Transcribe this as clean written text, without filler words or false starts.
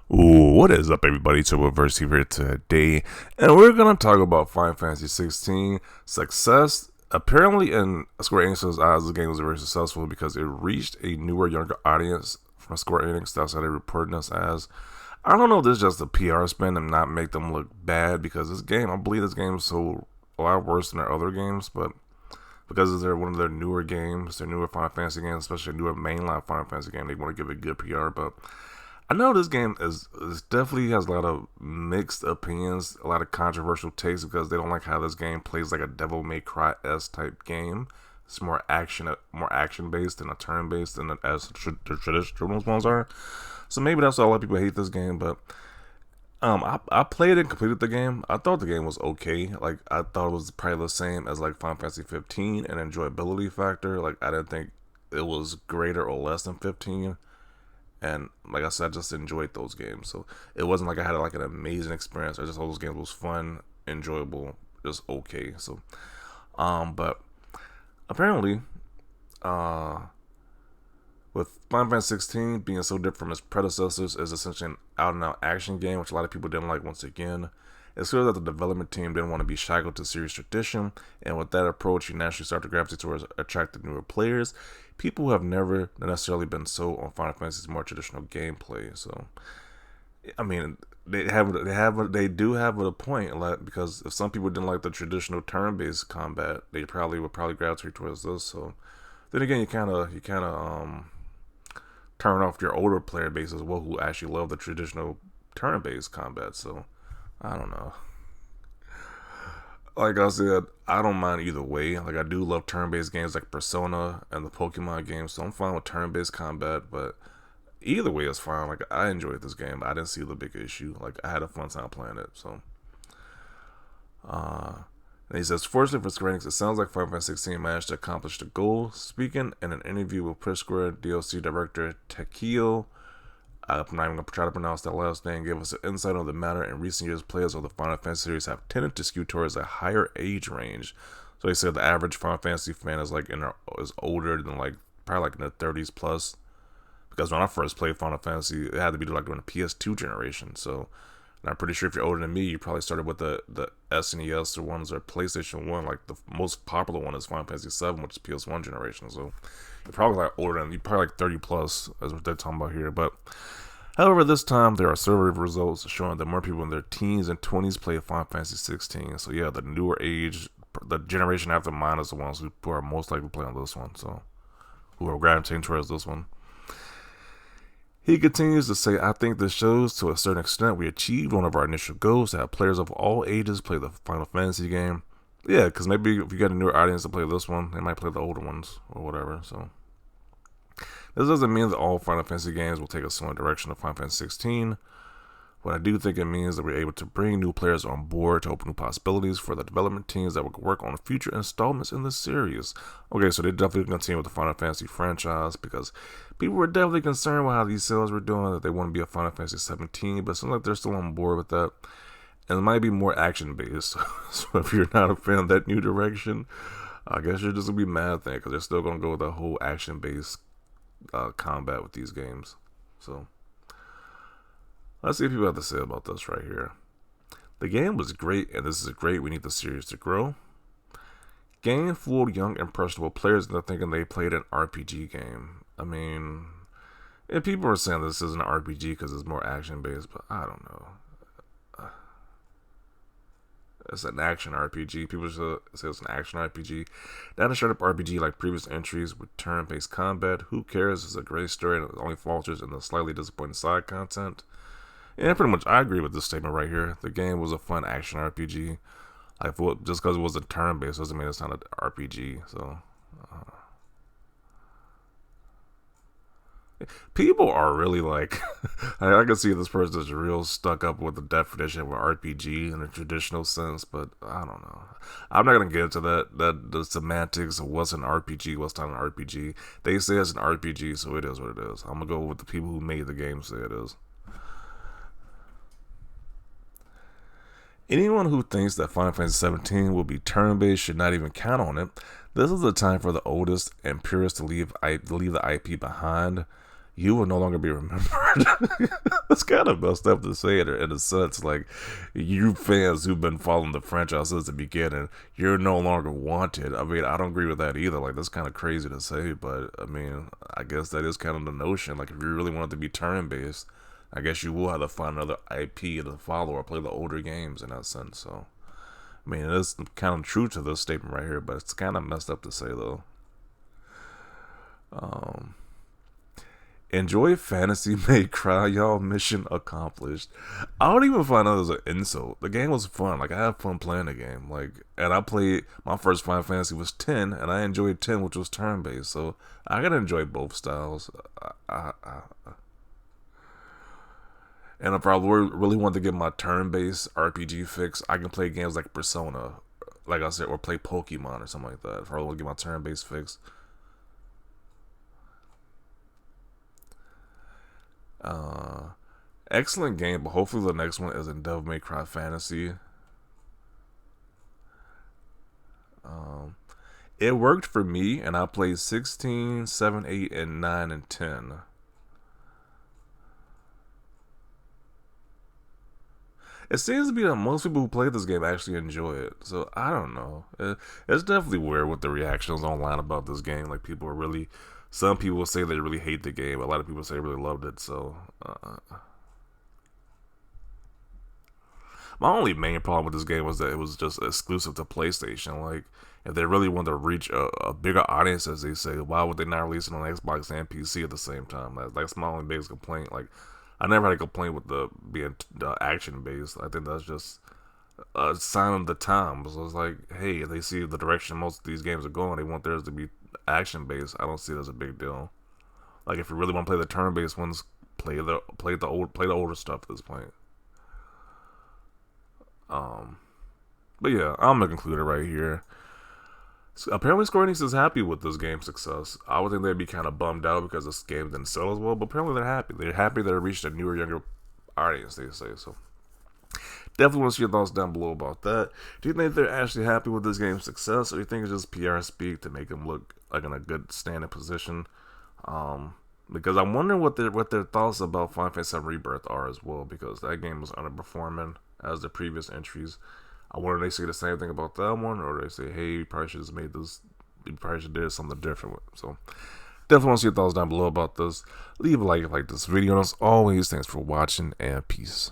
Ooh, what is up, everybody? So we're here today, and we're gonna talk about Final Fantasy 16 success. Apparently, in Square Enix's eyes, the game was very successful because it reached a newer, younger audience from Square Enix. That's how they reporting us as. I don't know if this is just a PR spin and not make them look bad because this game, I believe this game is so a lot worse than their other games, but because they're one of their newer games, their newer Final Fantasy games, especially a newer mainline Final Fantasy game, they want to give it good PR, but I know this game is definitely has a lot of mixed opinions, a lot of controversial takes because they don't like how this game plays like a Devil May Cry s type game. It's more action based than a turn based than as the traditional ones are. So maybe that's why a lot of people hate this game. But I played and completed the game. I thought the game was okay. Like I thought it was probably the same as like Final Fantasy 15 and enjoyability factor. Like I didn't think it was greater or less than 15. And like I said, I just enjoyed those games. So it wasn't like I had like an amazing experience. I just thought those games was fun, enjoyable, just okay. So, but apparently, uh, with Final Fantasy 16 being so different from its predecessors, is essentially an out and out action game, which a lot of people didn't like. Once again, it's clear that the development team didn't want to be shackled to series tradition, and with that approach, you naturally start to gravitate towards attractive newer players, people who have never necessarily been sold on Final Fantasy's more traditional gameplay. So, I mean, they do have a point, like, because if some people didn't like the traditional turn-based combat, they would probably gravitate towards this. So, then again, you kind of turn off your older player base as well, who actually love the traditional turn-based combat. So, I don't know. Like I said, I don't mind either way. Like I do love turn-based games like Persona and the Pokemon games, so I'm fine with turn-based combat. But either way is fine. Like I enjoyed this game. I didn't see the big issue. Like I had a fun time playing it. So, uh, and he says, fortunately for Square Enix, it sounds like Final Fantasy 16 managed to accomplish the goal. Speaking in an interview with Push Square DLC director Takio, I'm not even going to try to pronounce that last name, gave us an insight on the matter. In recent years, players of the Final Fantasy series have tended to skew towards a higher age range. So they said the average Final Fantasy fan is is older than like probably like in their 30s plus. Because when I first played Final Fantasy, it had to be like during the PS2 generation. So and I'm pretty sure if you're older than me, you probably started with the SNES or ones or PlayStation 1. Like the most popular one is Final Fantasy 7, which is PS1 generation. So you're probably like older than you probably like 30 plus, is what they're talking about here. But however, this time there are survey results showing that more people in their teens and 20s play Final Fantasy 16. So yeah, the newer age, the generation after mine is the ones who are most likely playing this one. So who are gravitating towards this one. He continues to say, I think this shows to a certain extent we achieved one of our initial goals to have players of all ages play the Final Fantasy game. Yeah, because maybe if you got a newer audience to play this one, they might play the older ones or whatever. So this doesn't mean that all Final Fantasy games will take a similar direction to Final Fantasy 16. What I do think it means that we're able to bring new players on board to open new possibilities for the development teams that will work on future installments in the series. Okay, so they definitely continue with the Final Fantasy franchise because people were definitely concerned with how these sales were doing, that they want to be a Final Fantasy 17, but it seems like they're still on board with that. And it might be more action based. So if you're not a fan of that new direction, I guess you're just going to be mad then because they're still going to go with the whole action based combat with these games. So let's see what people have to say about this right here. The game was great, and this is great. We need the series to grow. Game fooled young, impressionable players into thinking they played an RPG game. I mean, and people are saying this isn't an RPG because it's more action based, but I don't know. It's an action RPG. People say it's an action RPG. Not a straight up RPG like previous entries with turn based combat. Who cares? It's a great story and it only falters in the slightly disappointing side content. Yeah, pretty much I agree with this statement right here. The game was a fun action RPG. Like just because it was a turn based doesn't mean it's not an RPG. So people are really like, I can see this person is real stuck up with the definition of an RPG in a traditional sense, but I don't know. I'm not gonna get into that the semantics of what's an RPG, what's not an RPG. They say it's an RPG, so it is what it is. I'm gonna go with the people who made the game say it is. Anyone who thinks that Final Fantasy 17 will be turn-based should not even count on it. This is the time for the oldest and purest to leave the IP behind. you will no longer be remembered. It's kind of messed up to say it in a sense. Like, you fans who've been following the franchise since the beginning, you're no longer wanted. I mean, I don't agree with that either. Like, that's kind of crazy to say, but I mean, I guess that is kind of the notion. Like, if you really want it to be turn based, I guess you will have to find another IP to follow or play the older games in that sense. So, I mean, it is kind of true to this statement right here, but it's kind of messed up to say though. Enjoy fantasy may cry y'all, mission accomplished. I don't even find that as an insult. The game was fun. Like, I had fun playing the game. Like, and I played, my first Final Fantasy was 10, and I enjoyed 10, which was turn based. So I gotta enjoy both styles. And if I really want to get my turn based RPG fix, I can play games like Persona, like I said, or play Pokemon or something like that. If I really want to get my turn based fix. Excellent game, but hopefully the next one is in Devil May Cry Fantasy. It worked for me, and I played 16, 7, 8, and 9, and 10. It seems to be that most people who play this game actually enjoy it. So, I don't know. It's definitely weird with the reactions online about this game. Like, people are really... Some people say they really hate the game. A lot of people say they really loved it. So... My only main problem with this game was that it was just exclusive to PlayStation. Like, if they really wanted to reach a bigger audience, as they say, why would they not release it on Xbox and PC at the same time? That's my only biggest complaint. Like, I never had a complaint with the being action based. I think that's just a sign of the times. So it's like, hey, if they see the direction most of these games are going, they want theirs to be action based. I don't see it as a big deal. Like, if you really want to play the turn based ones, play the older stuff at this point. But yeah, I'm gonna conclude it right here. So apparently, Square Enix is happy with this game's success. I would think they'd be kind of bummed out because this game didn't sell as well, but apparently they're happy. They're happy that it reached a newer, younger audience, they say. So definitely want to see your thoughts down below about that. Do you think they're actually happy with this game's success, or do you think it's just PR speak to make them look like in a good standing position? Because I'm wondering what their thoughts about Final Fantasy VII Rebirth are as well, because that game was underperforming as the previous entries. I wonder if they say the same thing about that one, or they say, hey, you probably should have made this, you probably should have did something different with it. So definitely want to see your thoughts down below about this. Leave a like if you like this video, and as always, thanks for watching, and peace.